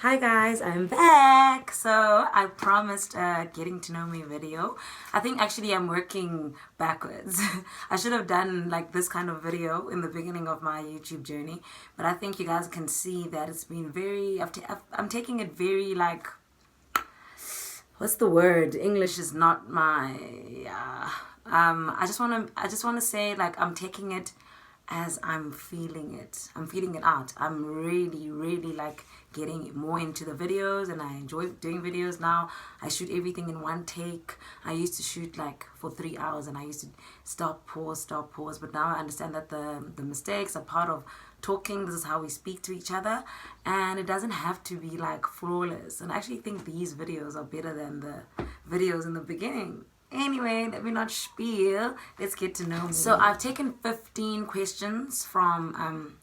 Hi guys, I'm back. So I promised a getting to know me video. I think actually I'm working backwards. I should have done like this kind of video in the beginning of my YouTube journey, but I think you guys can see that it's been very, I'm taking it very like, what's the word? English is not my, I just want to say like I'm taking it as I'm feeling it. I'm feeling it out. I'm really like getting more into the videos, and I enjoy doing videos now. I shoot everything in one take. I used to shoot like for 3 hours and I used to stop, pause, but now I understand that the mistakes are part of talking. This is how we speak to each other, and it doesn't have to be like flawless. And I actually think these videos are better than the videos in the beginning. Anyway, let me not spiel. Let's get to know me. So I've taken 15 questions from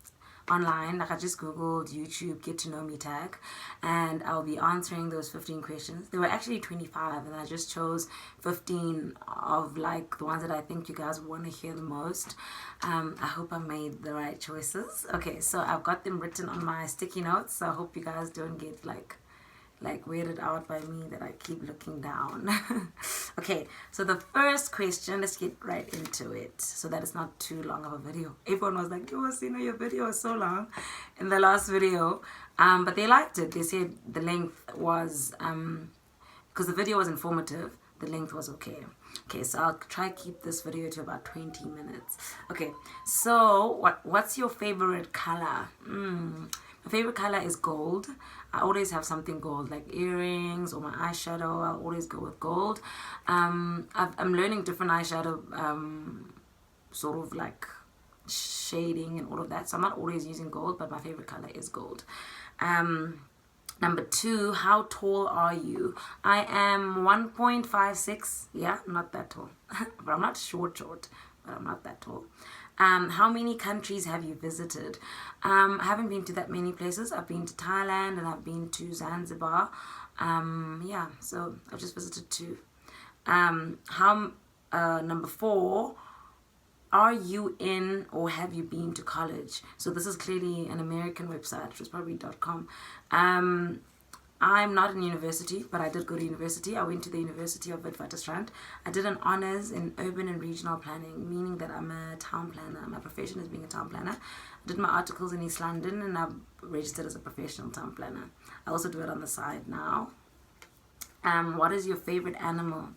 online. Like I just googled YouTube get to know me tag, and I'll be answering those 15 questions. There were actually 25, and I just chose 15 of like the ones that I think you guys want to hear the most. I hope I made the right choices. Okay, so I've got them written on my sticky notes, so I hope you guys don't get like weirded out by me that I keep looking down. Okay, so the first question, let's get right into it so that it's not too long of a video. Everyone was like, oh, Sina, your video was so long in the last video, but they liked it. They said the length was because the video was informative, the length was okay. Okay, so I'll try to keep this video to about 20 minutes. Okay, so what's your favorite color? My favorite color is gold. I always have something gold, like earrings or my eyeshadow. I'll always go with gold. I'm learning different eyeshadow sort of like shading and all of that, so I'm not always using gold, but my favorite color is gold. Number 2, how tall are you? I am 1.56. Yeah, not that tall. But I'm not short, but I'm not that tall. How many countries have you visited? I haven't been to that many places. I've been to Thailand and I've been to Zanzibar. Yeah, so I've just visited 2. Number 4, are you in or have you been to college? So this is clearly an American website, which was probably .com. I'm not in university, but I did go to university. I went to the University of Witwatersrand. I did an honors in urban and regional planning, meaning that I'm a town planner. My profession is being a town planner. I did my articles in East London, and I've registered as a professional town planner. I also do it on the side now. What is your favorite animal?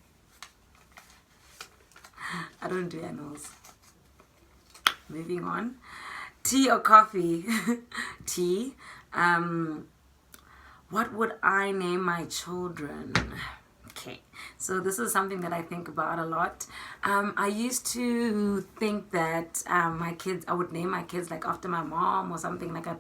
I don't do animals. Moving on. Tea or coffee? Tea. What would I name my children? Okay, so this is something that I think about a lot. I used to think that I would name my kids like after my mom or something, like I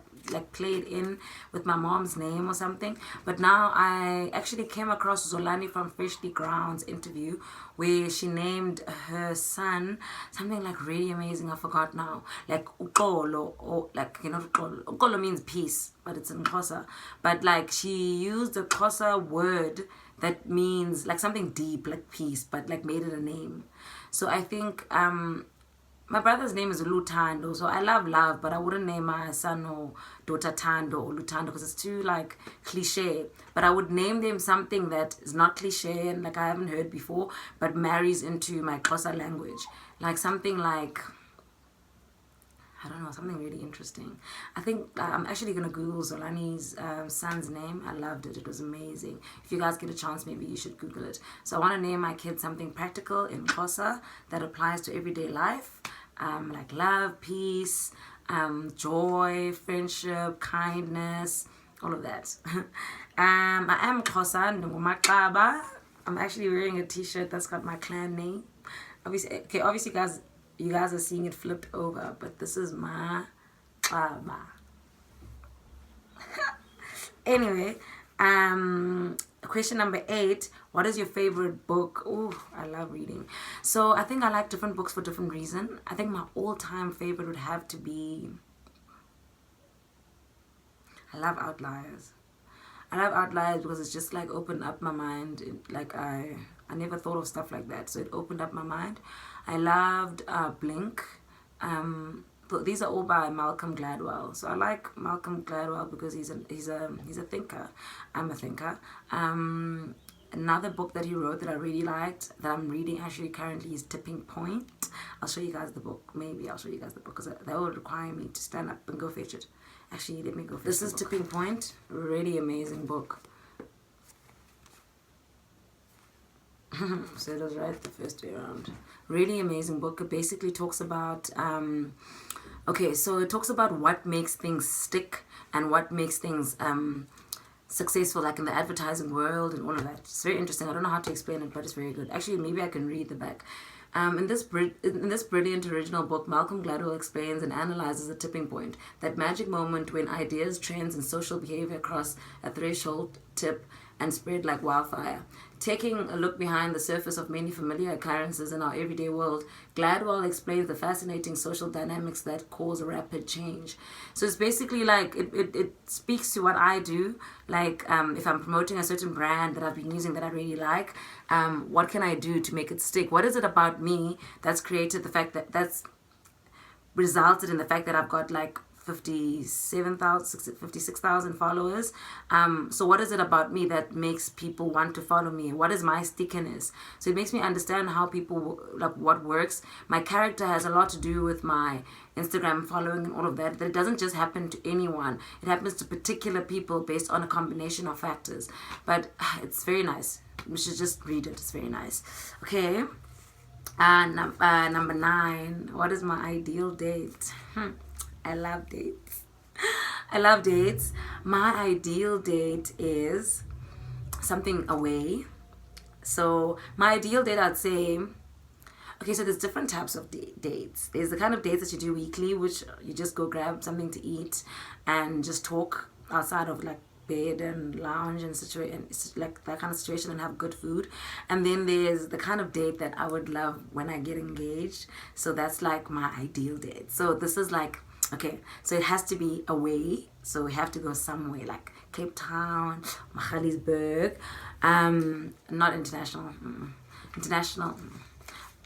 played in with my mom's name or something. But now I actually came across Zolani from Freshly Ground's interview where she named her son something like really amazing. I forgot now, like Uxolo, or like, you know, Uxolo means peace, but it's in Xhosa. But like she used a Xhosa word that means like something deep, like peace, but like made it a name. So I think my brother's name is Lutando, so I love, but I wouldn't name my son or daughter Tando or Lutando because it's too like cliche. But I would name them something that is not cliche and like I haven't heard before, but marries into my Xhosa language, like something like, I don't know, something really interesting. I think I'm actually going to Google Zolani's son's name. I loved it. It was amazing. If you guys get a chance, maybe you should Google it. So I want to name my kid something practical in Xhosa that applies to everyday life, like love, peace, joy, friendship, kindness, all of that. I am Xhosa, Ngumakaba. I'm actually wearing a t-shirt that's got my clan name. Obviously, you guys are seeing it flipped over, but this is my baba. Anyway, question number 8, what is your favorite book? Oh, I love reading. So I think I like different books for different reasons. I think my all-time favorite would have to be, I love Outliers. I love Outliers because it's just like opened up my mind. Like I never thought of stuff like that, so it opened up my mind. I loved Blink. these are all by Malcolm Gladwell. So I like Malcolm Gladwell because he's a thinker. I'm a thinker. Another book that he wrote that I really liked, that I'm reading actually currently, is Tipping Point. I'll show you guys the book. Maybe I'll show you guys the book, because that will require me to stand up and go fetch it. Actually, let me go fetch it. This is Tipping Point. Really amazing book. So it was right the first way around. Really amazing book. It basically talks about okay, so it talks about what makes things stick and what makes things successful, like in the advertising world and all of that. It's very interesting. I don't know how to explain it, but it's very good. Actually, maybe I can read the back. In this brilliant original book, Malcolm Gladwell explains and analyzes the tipping point, that magic moment when ideas, trends, and social behavior cross a threshold, tip, and spread like wildfire. Taking a look behind the surface of many familiar occurrences in our everyday world, Gladwell explains the fascinating social dynamics that cause rapid change. So it's basically like, it speaks to what I do. Like, if I'm promoting a certain brand that I've been using that I really like, what can I do to make it stick? What is it about me that's created the fact that's resulted in the fact that I've got like 56,000 followers. So what is it about me that makes people want to follow me? What is my stickiness? So it makes me understand how people, like, what works. My character has a lot to do with my Instagram following and all of that. That it doesn't just happen to anyone. It happens to particular people based on a combination of factors. But it's very nice. You should just read it. It's very nice. Okay. Number 9. What is my ideal date? I love dates. I love dates. My ideal date is something away. So my ideal date, I'd say, okay, so there's different types of dates. There's the kind of dates that you do weekly, which you just go grab something to eat and just talk outside of like bed and lounge and like that kind of situation, and have good food. And then there's the kind of date that I would love when I get engaged. So that's like my ideal date. So this is like, okay, so it has to be away. So we have to go somewhere like Cape Town, Magaliesburg, not international. International.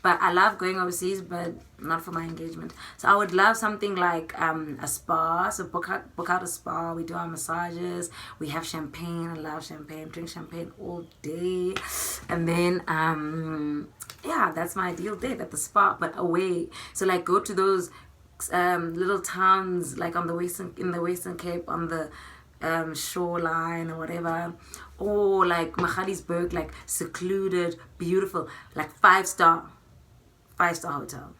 But I love going overseas, but not for my engagement. So I would love something like a spa. So book out a spa. We do our massages. We have champagne. I love champagne. Drink champagne all day. And then, yeah, that's my ideal date, at the spa, but away. So like go to those little towns like in the Western Cape, on the shoreline or whatever, or like Magaliesburg, like secluded, beautiful, like five-star hotel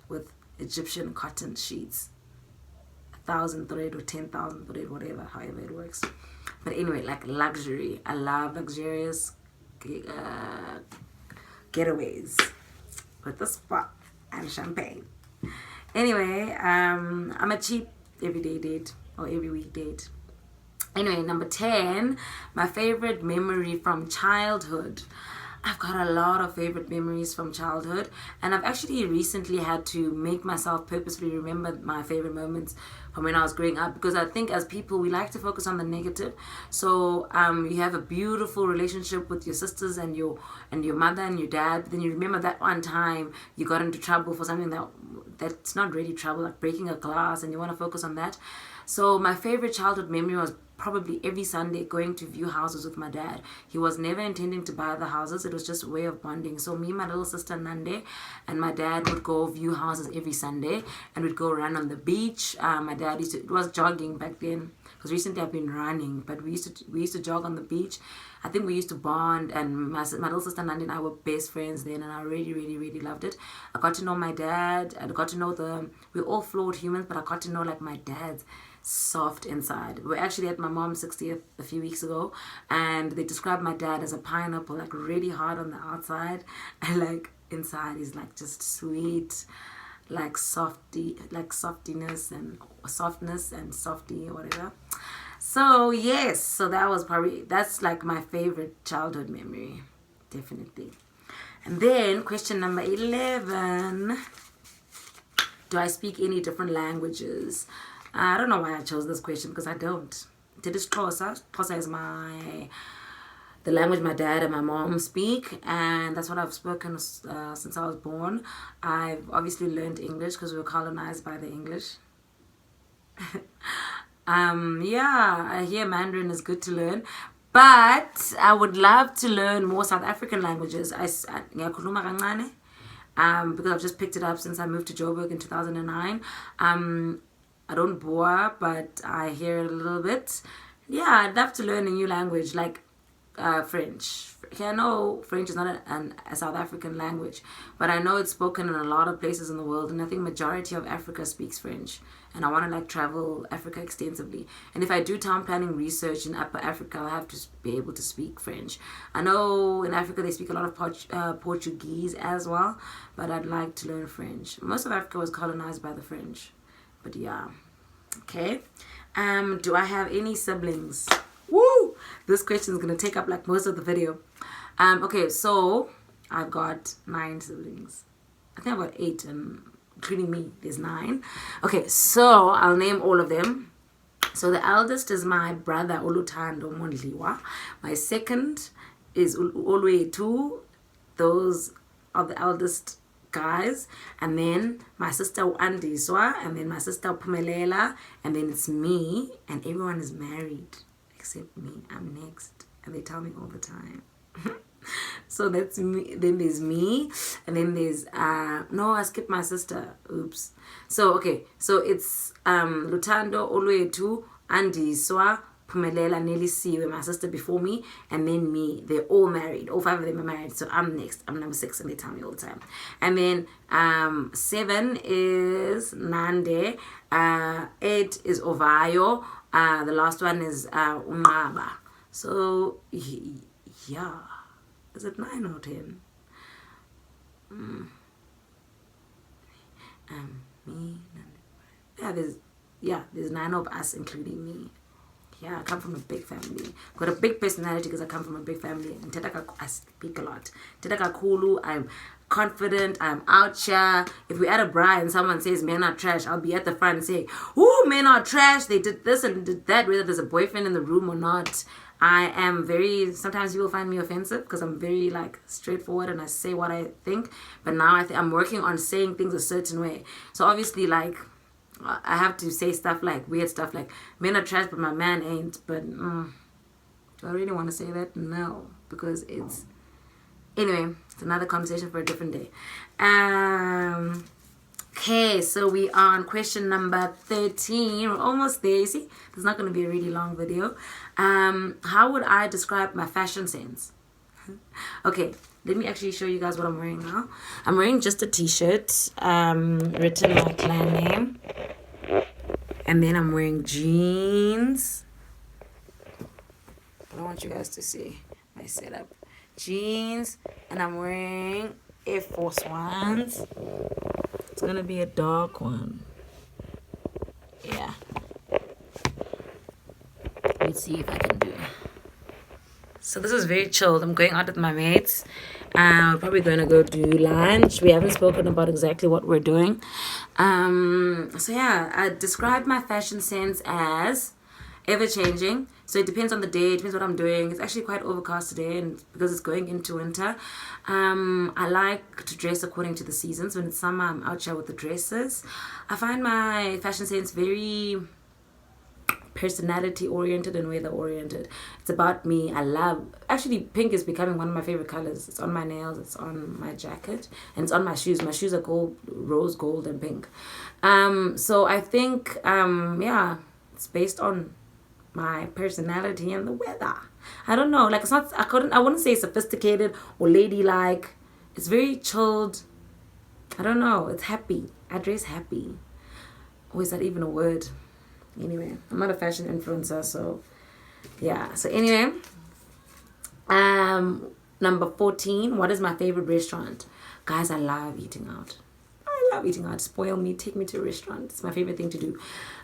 with Egyptian cotton sheets, 1,000 thread or 10,000 thread, whatever, however it works. But anyway, like luxury. I love luxurious getaways with the spa and champagne. Anyway, I'm a cheap everyday date or every week date. Anyway, number 10, my favorite memory from childhood. I've got a lot of favorite memories from childhood, and I've actually recently had to make myself purposefully remember my favorite moments from when I was growing up, because I think as people we like to focus on the negative. So you have a beautiful relationship with your sisters and your mother and your dad, then you remember that one time you got into trouble for something that's not really trouble, like breaking a glass, and you want to focus on that. So my favorite childhood memory was probably every Sunday going to view houses with my dad. He was never intending to buy the houses. It was just a way of bonding. So me, my little sister Nande, and my dad would go view houses every Sunday, and we'd go run on the beach. My dad it was jogging back then, because recently I've been running, but we used to jog on the beach. I think we used to bond, and my little sister Nandi and I were best friends then, and I really, really, really loved it. I got to know my dad. I got to know we're all flawed humans, but I got to know like my dad's soft inside. We were actually at my mom's 60th a few weeks ago, and they described my dad as a pineapple, like really hard on the outside, and like inside he's like just sweet, like softiness and softness and softy or whatever. So yes, so that's like my favorite childhood memory, definitely. And then question number 11, do I speak any different languages? I don't know why I chose this question, because I don't. Dit is Xhosa. Xhosa is my the language my dad and my mom speak, and that's what I've spoken since I was born. I've obviously learned English because we were colonized by the English. Yeah, I hear Mandarin is good to learn, but I would love to learn more South African languages. Ngiyakhuluma kancane, because I've just picked it up since I moved to Joburg in 2009. I don't bore, but I hear it a little bit. Yeah, I'd love to learn a new language like French. I know French is not a South African language, but I know it's spoken in a lot of places in the world, and I think majority of Africa speaks French. And I want to like travel Africa extensively. And if I do town planning research in Upper Africa, I'll have to be able to speak French. I know in Africa they speak a lot of Portuguese as well, but I'd like to learn French. Most of Africa was colonized by the French, but yeah. Okay. Do I have any siblings? Woo! This question is gonna take up like most of the video. Okay, so I've got 9 siblings. I think I've got 8, and including me, there's 9. Okay, so I'll name all of them. So the eldest is my brother Oluthando Mondliwa. My second is Olwethu. Those are the eldest guys, and then my sister Andiswa, and then my sister Pumelela, and then it's me, and everyone is married except me. I'm next, and they tell me all the time. So that's me. Then there's me, and then there's no, I skipped my sister. Oops. So okay, so it's Luthando, Olwethu, Andiswa, Pumelela, Nelisiwe, my sister before me, and then me. They're all married. All 5 of them are married. So I'm next. I'm number 6, and they tell me all the time. And then 7 is Nande. 8 is Ovayo. The last one is Unqaba. So yeah, is it 9 or 10? Me. There's 9 of us, including me. Yeah, I come from a big family. Got a big personality because I come from a big family. And I speak a lot. Kulu, I'm confident, I'm out here. If we at a bra and someone says men are trash, I'll be at the front and say, ooh, men are trash. They did this and did that, whether there's a boyfriend in the room or not. I am sometimes people find me offensive because I'm very like straightforward and I say what I think. But now I'm working on saying things a certain way. So obviously like, I have to say stuff like weird stuff like men are trash but my man ain't, but do I really want to say that? No, because it's another conversation for a different day. Okay, so we are on question number 13. We're almost there. You see, this is not going to be a really long video. How would I describe my fashion sense? Okay, let me actually show you guys what I'm wearing now. I'm wearing just a t-shirt, written my clan name. And then I'm wearing jeans. I don't want you guys to see my setup. Jeans, and I'm wearing Air Force Ones. It's gonna be a dark one. Yeah. Let's see if I can do it. So this is very chilled. I'm going out with my mates. We're probably going to go do lunch. We haven't spoken about exactly what we're doing. So yeah, I describe my fashion sense as ever-changing. So it depends on the day. It depends what I'm doing. It's actually quite overcast today, and because it's going into winter. I like to dress according to the seasons. When it's summer, I'm out here with the dresses. I find my fashion sense very personality oriented and weather oriented. It's about me. Actually pink is becoming one of my favorite colors. It's on my nails, it's on my jacket, and it's on my shoes. My shoes are gold, rose gold and pink. So I think yeah, it's based on my personality and the weather. I don't know, like it's not, I wouldn't say sophisticated or ladylike. It's very chilled. I don't know, it's happy. I dress happy. Or is that even a word? Anyway, I'm not a fashion influencer, so yeah. So anyway, number 14, what is my favorite restaurant? Guys, I love eating out. I love eating out. Spoil me, take me to a restaurant. It's my favorite thing to do.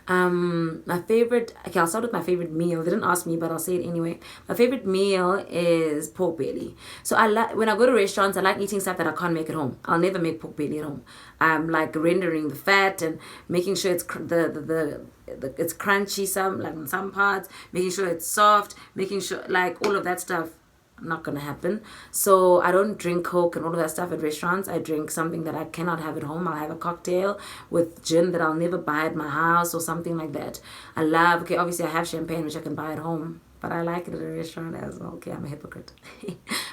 My favorite, okay, I'll start with my favorite meal. They didn't ask me, but I'll say it anyway. My favorite meal is pork belly. So when I go to restaurants, I like eating stuff that I can't make at home. I'll never make pork belly at home. Like rendering the fat and making sure it's it's crunchy, some like in some parts, making sure it's soft, making sure like all of that stuff. not gonna happen. So I don't drink Coke and all of that stuff at restaurants. I drink something that I cannot have at home. I'll have a cocktail with gin that I'll never buy at my house or something like that. I love, okay, obviously I have champagne which I can buy at home, but I like it at a restaurant as well. Okay, I'm a hypocrite.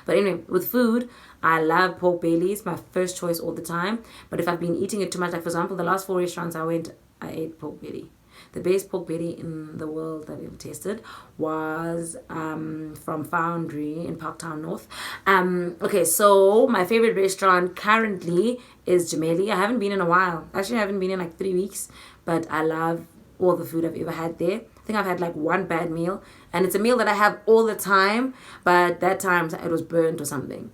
But anyway, with food, I love pork belly. It's my first choice all the time. But if I've been eating it too much, like for example, the last 4 restaurants I went, I ate pork belly. The best pork belly in the world that I've ever tasted was from Foundry in Parktown North. Okay, so my favorite restaurant currently is Jameli. I haven't been in a while. Actually, I haven't been in like 3 weeks, but I love all the food I've ever had there. I think I've had like one bad meal, and it's a meal that I have all the time, but that time it was burnt or something.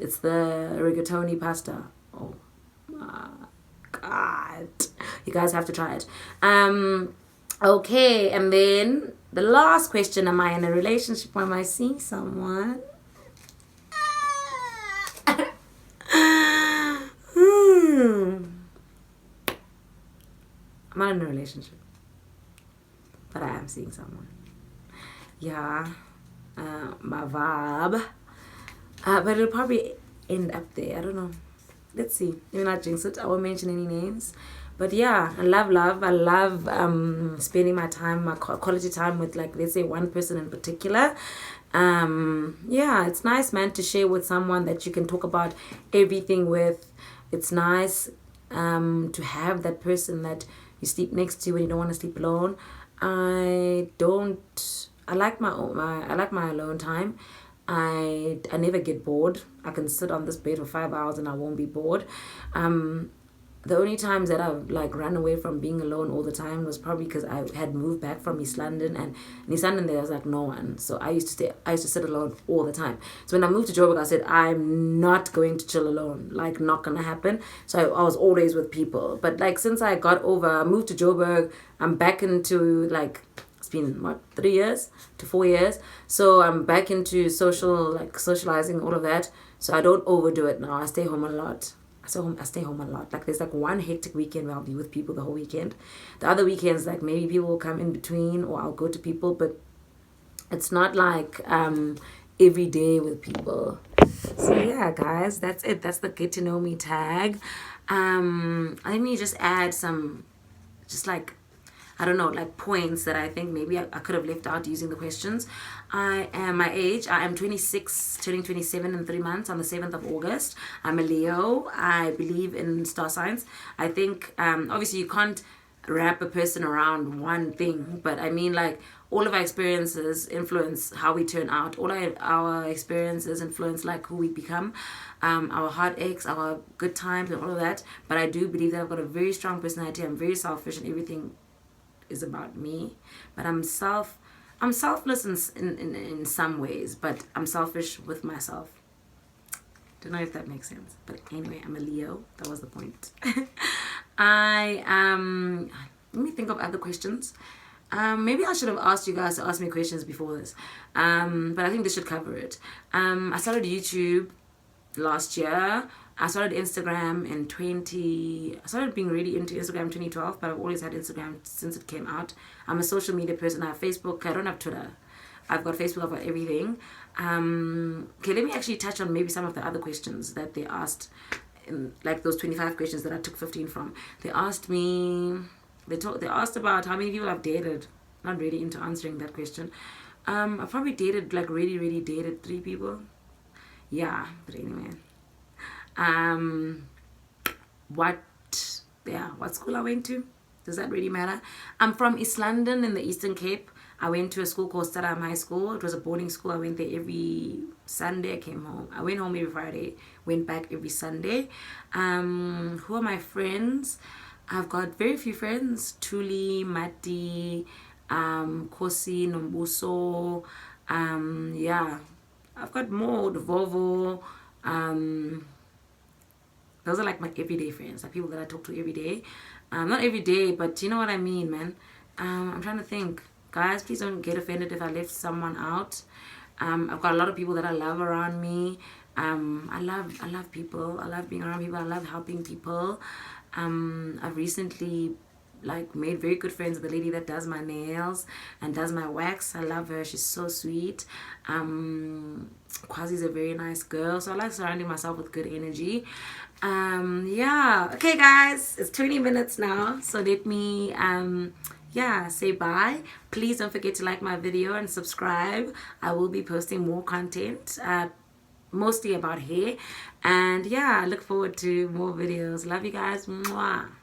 It's the rigatoni pasta. Oh my God, you guys have to try it. Okay, and then the last question: am I in a relationship or am I seeing someone? I'm not in a relationship, but I am seeing someone. Yeah, my vibe. But it'll probably end up there. I don't know. Let's see. Let me not jinx it. I won't mention any names. But yeah, I love love. I love spending my time, my quality time with, like, let's say one person in particular. Yeah, it's nice, man, to share with someone that you can talk about everything with. It's nice to have that person that you sleep next to when you don't want to sleep alone. I like my alone time. I never get bored. I can sit on this bed for 5 hours and I won't be bored. The only times that I've like run away from being alone all the time was probably because I had moved back from East London, and in East London there was like no one. So I used to sit alone all the time. So when I moved to Joburg, I said I'm not going to chill alone. Like, not gonna happen. So I was always with people. But like since I moved to Joburg, I'm back into like, it's been what, 3 years to 4 years. So I'm back into socializing, all of that. So I don't overdo it now. I stay home a lot. I stay home a lot. Like, there's like one hectic weekend where I'll be with people the whole weekend. The other weekends, like, maybe people will come in between or I'll go to people, but it's not like every day with people. So yeah, guys, that's it. That's the get to know me tag. Let me just add some, just like, I don't know, like points that I think maybe I could have left out using the questions. I am my age. I am 26, turning 27 in 3 months on the 7th of August. I'm a Leo. I believe in star signs. I think, obviously you can't wrap a person around one thing, but I mean, like, all of our experiences influence how we turn out. All our experiences influence like who we become, our heartaches, our good times and all of that. But I do believe that I've got a very strong personality. I'm very selfish and everything is about me, but I'm selfless in some ways, but I'm selfish with myself. Don't know if that makes sense, but anyway, I'm a Leo. That was the point. Let me think of other questions. Maybe I should have asked you guys to ask me questions before this, but I think this should cover it. I started YouTube last year. I started Instagram I started being really into Instagram 2012, but I've always had Instagram since it came out. I'm a social media person. I have Facebook. I don't have Twitter. I've got Facebook. I've got everything. Okay, let me actually touch on maybe some of the other questions that they asked, like those 25 questions that I took 15 from. They asked me, they asked about how many people I've dated. Not really into answering that question. I've probably dated, like really dated 3 people. Yeah, but anyway. What school I went to, does that really matter? I'm from East London in the Eastern Cape. I went to a school called Stadam High School. It was a boarding school. I went there every Sunday. I came home. I went home every Friday, went back every Sunday. Who are my friends? I've got very few friends. Tuli, Mati, Kosi, Nombuso. Yeah, I've got more. Vovo. Those are like my everyday friends, like people that I talk to every day. Not every day, but you know what I mean, man. I'm trying to think. Guys, please don't get offended if I left someone out. I've got a lot of people that I love around me. I love people. I love being around people. I love helping people. I've recently like made very good friends with the lady that does my nails and does my wax. I love her. She's so sweet. Kwazi's a very nice girl, so I like surrounding myself with good energy. Yeah, okay guys, it's 20 minutes now, so let me yeah, say bye. Please don't forget to like my video and subscribe. I will be posting more content, mostly about hair, and yeah, I look forward to more videos. Love you guys. Mwah.